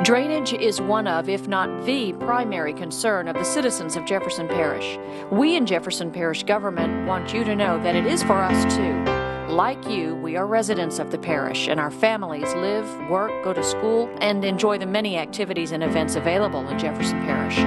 Drainage is one of, if not the primary concern of the citizens of Jefferson Parish. We in Jefferson Parish government want you to know that it is for us too. Like you, we are residents of the parish, and our families live, work, go to school, and enjoy the many activities and events available in Jefferson Parish.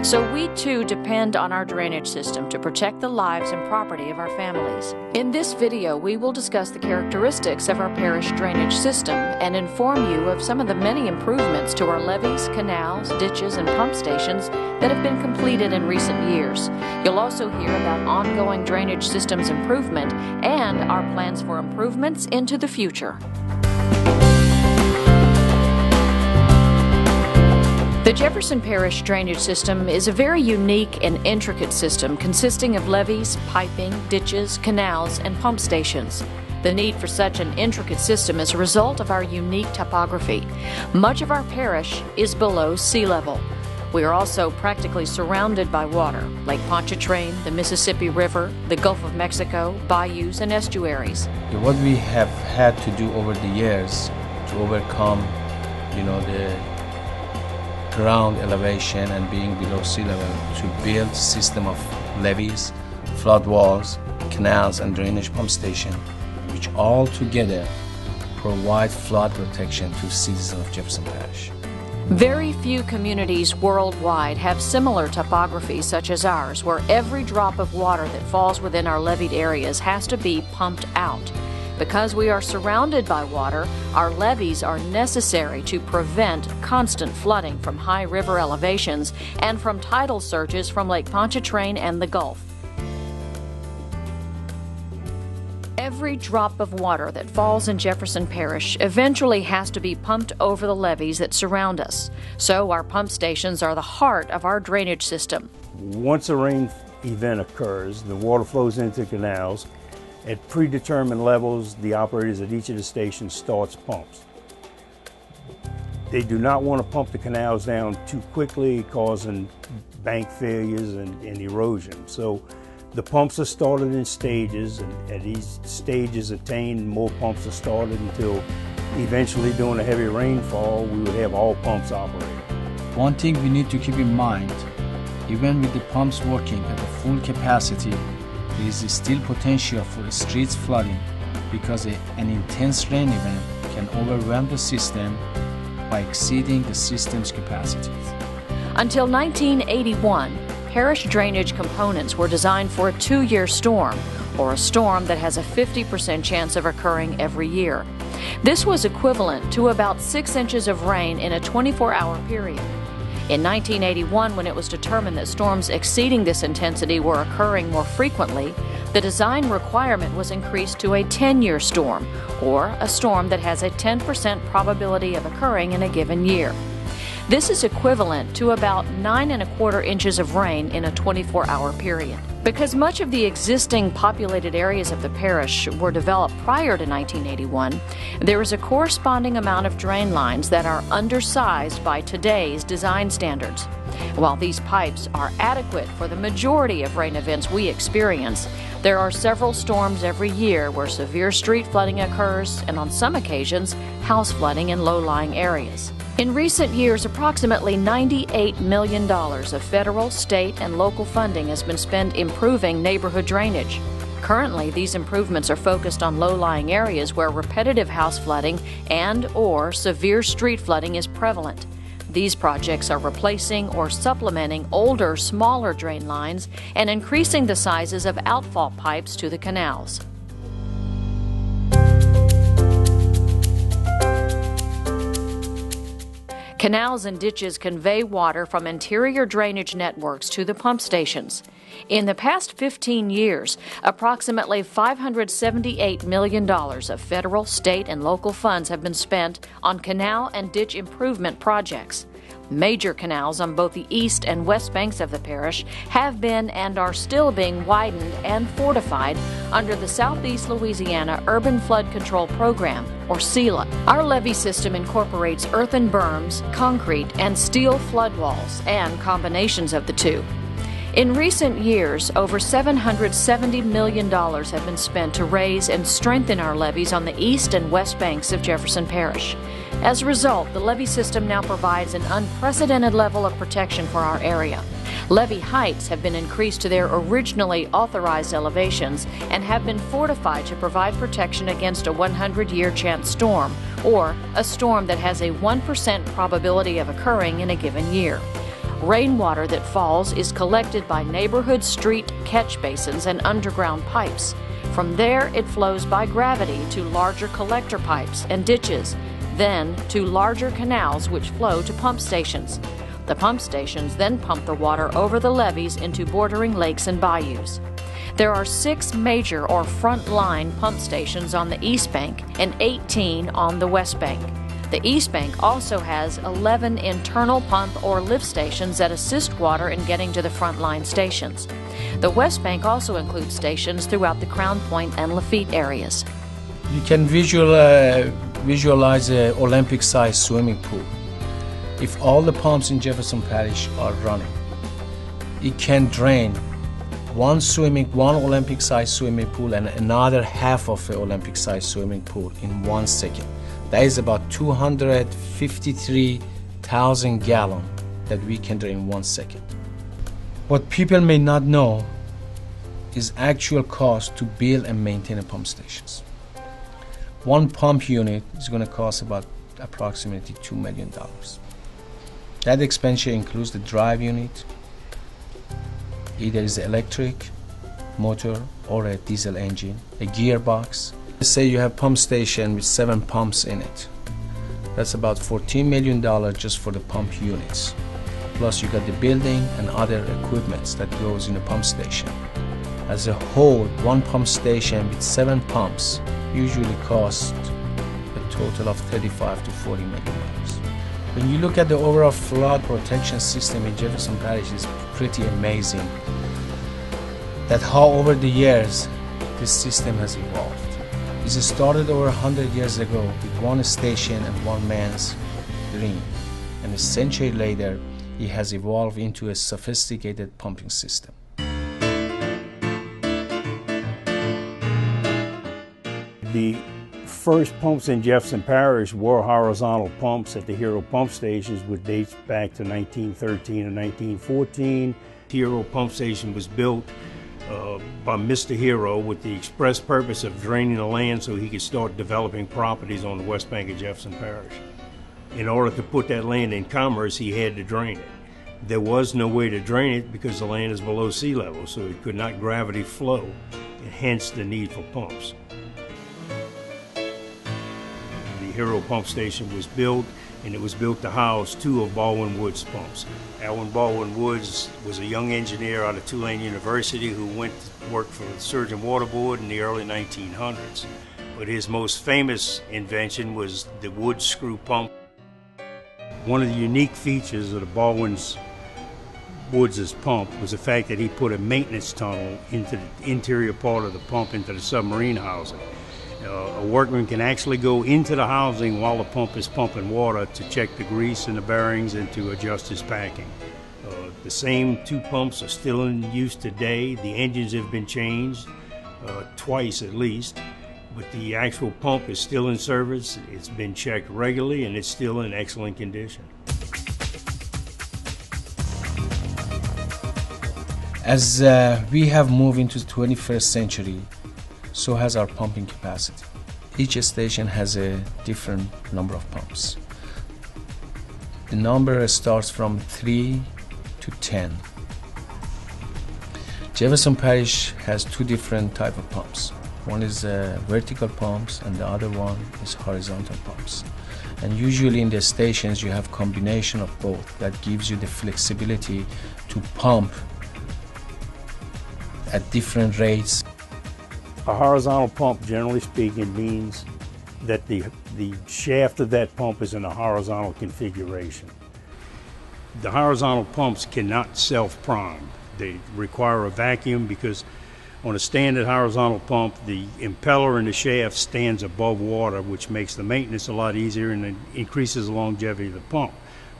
So we too depend on our drainage system to protect the lives and property of our families. In this video, we will discuss the characteristics of our parish drainage system and inform you of some of the many improvements to our levees, canals, ditches, and pump stations that have been completed in recent years. You'll also hear about ongoing drainage systems improvement and our plans for improvements into the future. The Jefferson Parish drainage system is a very unique and intricate system consisting of levees, piping, ditches, canals, and pump stations. The need for such an intricate system is a result of our unique topography. Much of our parish is below sea level. We are also practically surrounded by water: Lake Pontchartrain, the Mississippi River, the Gulf of Mexico, bayous, and estuaries. What we have had to do over the years to overcome, the ground elevation and being below sea level, to build a system of levees, flood walls, canals, and drainage pump station, which all together provide flood protection to citizens of Jefferson Parish. Very few communities worldwide have similar topography such as ours, where every drop of water that falls within our leveed areas has to be pumped out. Because we are surrounded by water, our levees are necessary to prevent constant flooding from high river elevations and from tidal surges from Lake Pontchartrain and the Gulf. Every drop of water that falls in Jefferson Parish eventually has to be pumped over the levees that surround us. So our pump stations are the heart of our drainage system. Once a rain event occurs, the water flows into canals. At predetermined levels, the operators at each of the stations starts pumps. They do not want to pump the canals down too quickly, causing bank failures and erosion. So the pumps are started in stages, and at these stages attained, more pumps are started until eventually during a heavy rainfall, we would have all pumps operating. One thing we need to keep in mind, even with the pumps working at a full capacity, there is still potential for streets flooding because an intense rain event can overwhelm the system by exceeding the system's capacities. Until 1981, parish drainage components were designed for a 2-year storm, or a storm that has a 50% chance of occurring every year. This was equivalent to about 6 inches of rain in a 24-hour period. In 1981, when it was determined that storms exceeding this intensity were occurring more frequently, the design requirement was increased to a 10-year storm, or a storm that has a 10% probability of occurring in a given year. This is equivalent to about 9¼ inches of rain in a 24-hour period. Because much of the existing populated areas of the parish were developed prior to 1981, there is a corresponding amount of drain lines that are undersized by today's design standards. While these pipes are adequate for the majority of rain events we experience, there are several storms every year where severe street flooding occurs, and on some occasions, house flooding in low-lying areas. In recent years, approximately $98 million of federal, state, and local funding has been spent improving neighborhood drainage. Currently, these improvements are focused on low-lying areas where repetitive house flooding and/or severe street flooding is prevalent. These projects are replacing or supplementing older, smaller drain lines and increasing the sizes of outfall pipes to the canals. Canals and ditches convey water from interior drainage networks to the pump stations. In the past 15 years, approximately $578 million of federal, state, and local funds have been spent on canal and ditch improvement projects. Major canals on both the east and west banks of the parish have been and are still being widened and fortified under the Southeast Louisiana Urban Flood Control Program, or SELA. Our levee system incorporates earthen berms, concrete, and steel flood walls, and combinations of the two. In recent years, over $770 million have been spent to raise and strengthen our levees on the east and west banks of Jefferson Parish. As a result, the levee system now provides an unprecedented level of protection for our area. Levee heights have been increased to their originally authorized elevations and have been fortified to provide protection against a 100-year chance storm, or a storm that has a 1% probability of occurring in a given year. Rainwater that falls is collected by neighborhood street catch basins and underground pipes. From there, it flows by gravity to larger collector pipes and ditches, then to larger canals which flow to pump stations. The pump stations then pump the water over the levees into bordering lakes and bayous. There are 6 major or front-line pump stations on the East Bank and 18 on the West Bank. The East Bank also has 11 internal pump or lift stations that assist water in getting to the front-line stations. The West Bank also includes stations throughout the Crown Point and Lafitte areas. You can visualize an Olympic-sized swimming pool. If all the pumps in Jefferson Parish are running, it can drain one Olympic-sized swimming pool and another half of an Olympic-sized swimming pool in 1 second. That is about 253,000 gallons that we can drain in 1 second. What people may not know is actual cost to build and maintain a pump stations. One pump unit is going to cost about approximately $2 million. That expenditure includes the drive unit, either is electric motor or a diesel engine, a gearbox. Let's say you have pump station with 7 pumps in it. That's about $14 million just for the pump units. Plus you got the building and other equipments that goes in a pump station. As a whole, one pump station with 7 pumps usually costs a total of $35 to $40 million. When you look at the overall flood protection system in Jefferson Parish, it's pretty amazing that how over the years this system has evolved. It started over 100 years ago with one station and one man's dream, and a century later it has evolved into a sophisticated pumping system. The first pumps in Jefferson Parish were horizontal pumps at the Hero pump stations, which dates back to 1913 and 1914. The Hero pump station was built by Mr. Hero with the express purpose of draining the land so he could start developing properties on the west bank of Jefferson Parish. In order to put that land in commerce, he had to drain it. There was no way to drain it because the land is below sea level, so it could not gravity flow, and hence the need for pumps. The Hero pump station was built, and it was built to house 2 of Baldwin Wood's pumps. Alvin Baldwin Woods was a young engineer out of Tulane University who went to work for the Surgeon Water Board in the early 1900s. But his most famous invention was the wood screw pump. One of the unique features of the Baldwin Woods' pump was the fact that he put a maintenance tunnel into the interior part of the pump, into the submarine housing. A workman can actually go into the housing while the pump is pumping water to check the grease and the bearings and to adjust his packing. The same 2 pumps are still in use today. The engines have been changed twice at least, but the actual pump is still in service. It's been checked regularly and it's still in excellent condition. As we have moved into the 21st century, so has our pumping capacity. Each station has a different number of pumps. The number starts from 3 to 10. Jefferson Parish has 2 different types of pumps. One is vertical pumps and the other one is horizontal pumps. And usually in the stations you have combination of both that gives you the flexibility to pump at different rates. A horizontal pump, generally speaking, means that the shaft of that pump is in a horizontal configuration. The horizontal pumps cannot self-prime. They require a vacuum because on a standard horizontal pump, the impeller in the shaft stands above water, which makes the maintenance a lot easier and it increases the longevity of the pump.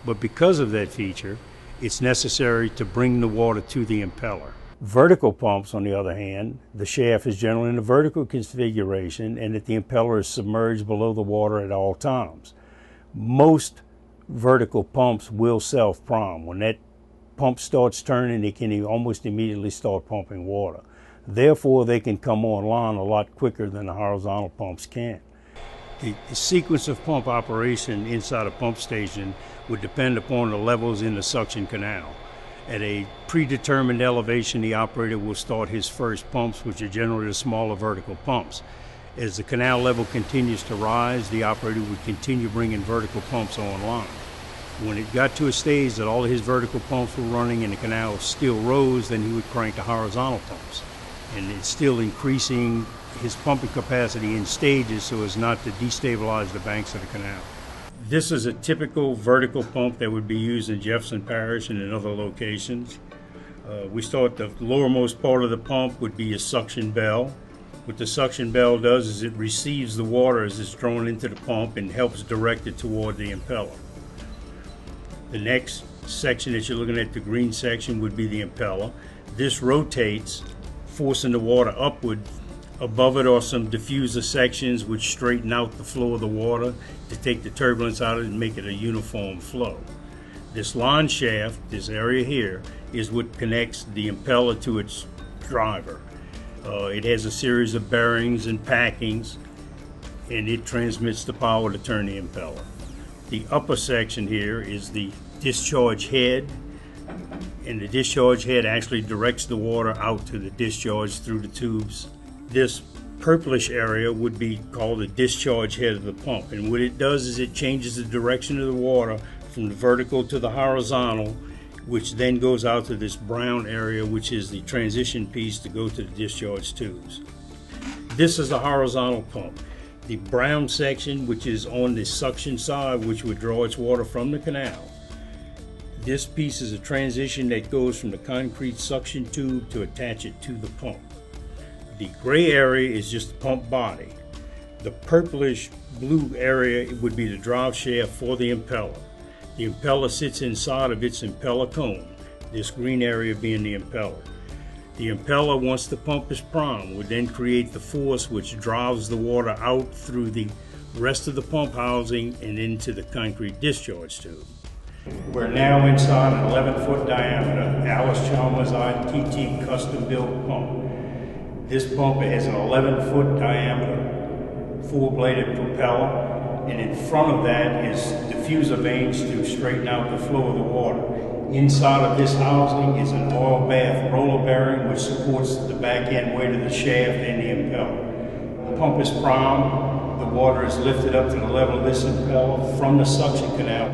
But because of that feature, it's necessary to bring the water to the impeller. Vertical pumps, on the other hand, the shaft is generally in a vertical configuration and that the impeller is submerged below the water at all times. Most vertical pumps will self-prime. When that pump starts turning, it can almost immediately start pumping water. Therefore, they can come online a lot quicker than the horizontal pumps can. The sequence of pump operation inside a pump station would depend upon the levels in the suction canal. At a predetermined elevation, the operator will start his first pumps, which are generally the smaller vertical pumps. As the canal level continues to rise, the operator would continue bringing vertical pumps online. When it got to a stage that all of his vertical pumps were running and the canal still rose, then he would crank the horizontal pumps. And it's still increasing his pumping capacity in stages so as not to destabilize the banks of the canal. This is a typical vertical pump that would be used in Jefferson Parish and in other locations. We start the lowermost part of the pump would be a suction bell. What the suction bell does is it receives the water as it's drawn into the pump and helps direct it toward the impeller. The next section that you're looking at, the green section, would be the impeller. This rotates, forcing the water upward. Above it are some diffuser sections which straighten out the flow of the water to take the turbulence out of it and make it a uniform flow. This line shaft, this area here, is what connects the impeller to its driver. It has a series of bearings and packings, and it transmits the power to turn the impeller. The upper section here is the discharge head, and the discharge head actually directs the water out to the discharge through the tubes. This purplish area would be called the discharge head of the pump, and what it does is it changes the direction of the water from the vertical to the horizontal, which then goes out to this brown area, which is the transition piece to go to the discharge tubes. This is a horizontal pump. The brown section, which is on the suction side, which would draw its water from the canal. This piece is a transition that goes from the concrete suction tube to attach it to the pump. The gray area is just the pump body. The purplish blue area would be the drive shaft for the impeller. The impeller sits inside of its impeller cone, this green area being the impeller. The impeller, once the pump is primed, would then create the force which drives the water out through the rest of the pump housing and into the concrete discharge tube. We're now inside an 11-foot diameter Alice Chalmers ITT custom-built pump. This pump has an 11-foot diameter, four-bladed propeller, and in front of that is diffuser vanes to straighten out the flow of the water. Inside of this housing is an oil bath roller bearing which supports the back end weight of the shaft and the impeller. The pump is primed, the water is lifted up to the level of this impeller from the suction canal.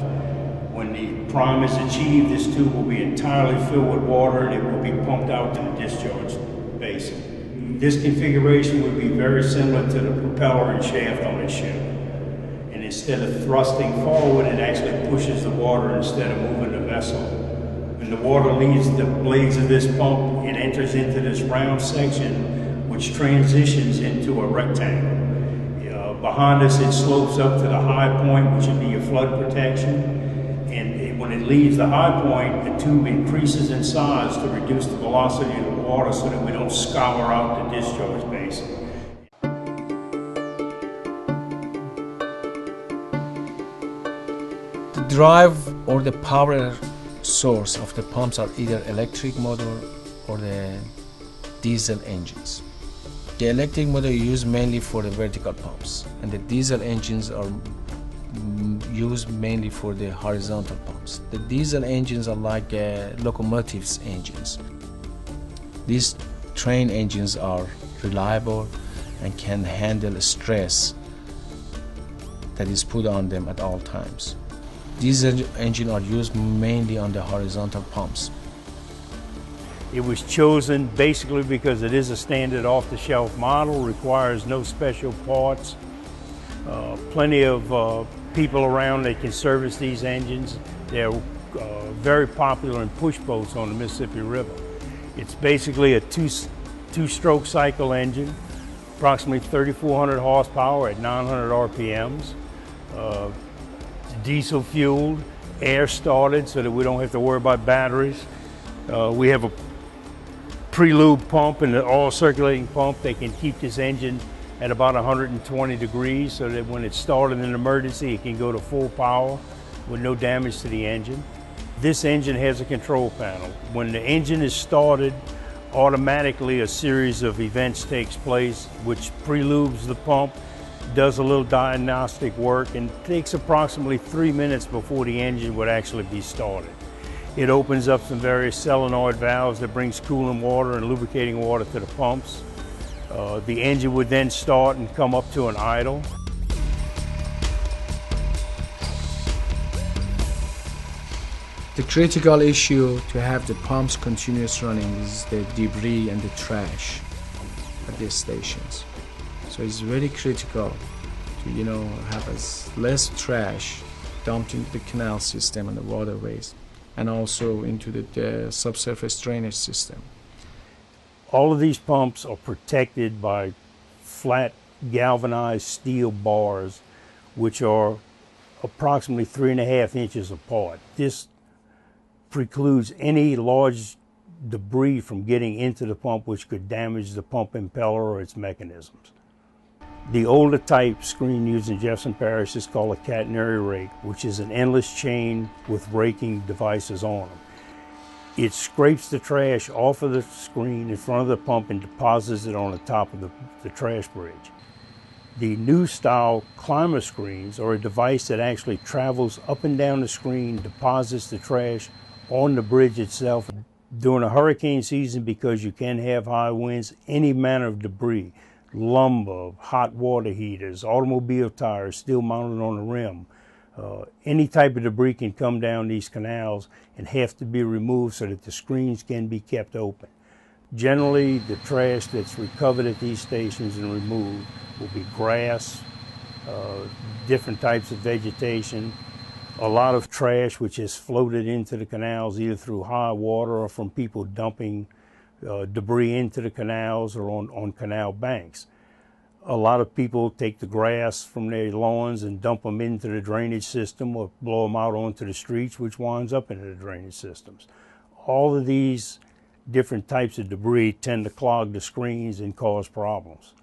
When the prime is achieved, this tube will be entirely filled with water and it will be pumped out to the discharge basin. This configuration would be very similar to the propeller and shaft on a ship. And instead of thrusting forward, it actually pushes the water instead of moving the vessel. When the water leaves the blades of this pump, it enters into this round section, which transitions into a rectangle. Behind us, it slopes up to the high point, which would be your flood protection. And when it leaves the high point, the tube increases in size to reduce the velocity of the water so that we don't scour out the discharge basin. The drive or the power source of the pumps are either electric motor or the diesel engines. The electric motor is used mainly for the vertical pumps, and the diesel engines are used mainly for the horizontal pumps. The diesel engines are like locomotives engines. These train engines are reliable and can handle stress that is put on them at all times. Diesel engines are used mainly on the horizontal pumps. It was chosen basically because it is a standard off-the-shelf model, requires no special parts. Plenty of people around that can service these engines. They're very popular in push boats on the Mississippi River. It's basically a two-stroke cycle engine, approximately 3,400 horsepower at 900 RPMs. Diesel fueled, air started so that we don't have to worry about batteries. We have a pre-lube pump and an oil circulating pump that can keep this engine at about 120 degrees so that when it's started in an emergency, it can go to full power with no damage to the engine. This engine has a control panel. When the engine is started, automatically a series of events takes place, which prelubes the pump, does a little diagnostic work, and takes approximately 3 minutes before the engine would actually be started. It opens up some various solenoid valves that brings cooling water and lubricating water to the pumps. The engine would then start and come up to an idle. The critical issue to have the pumps continuous running is the debris and the trash at these stations. So it's very critical to have as less trash dumped into the canal system and the waterways, and also into the subsurface drainage system. All of these pumps are protected by flat galvanized steel bars, which are approximately 3.5 inches apart. This precludes any large debris from getting into the pump, which could damage the pump impeller or its mechanisms. The older type screen used in Jefferson Parish is called a catenary rake, which is an endless chain with raking devices on them. It scrapes the trash off of the screen in front of the pump and deposits it on the top of the trash bridge. The new style climber screens are a device that actually travels up and down the screen, deposits the trash on the bridge itself. During a hurricane season, because you can have high winds, any manner of debris, lumber, hot water heaters, automobile tires still mounted on the rim, any type of debris can come down these canals and have to be removed so that the screens can be kept open. Generally, the trash that's recovered at these stations and removed will be grass, different types of vegetation, a lot of trash which has floated into the canals either through high water or from people dumping debris into the canals or on canal banks. A lot of people take the grass from their lawns and dump them into the drainage system or blow them out onto the streets, which winds up into the drainage systems. All of these different types of debris tend to clog the screens and cause problems.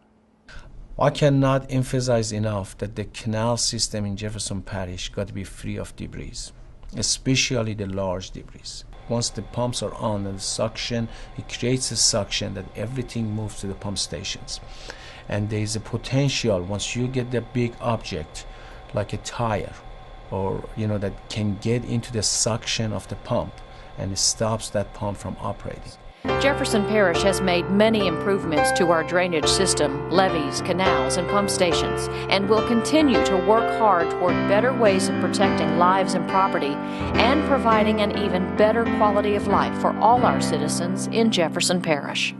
I cannot emphasize enough that the canal system in Jefferson Parish got to be free of debris, especially the large debris. Once the pumps are on and the suction, it creates a suction that everything moves to the pump stations. And there is a potential once you get the big object like a tire or that can get into the suction of the pump, and it stops that pump from operating. Jefferson Parish has made many improvements to our drainage system, levees, canals, and pump stations, and will continue to work hard toward better ways of protecting lives and property and providing an even better quality of life for all our citizens in Jefferson Parish.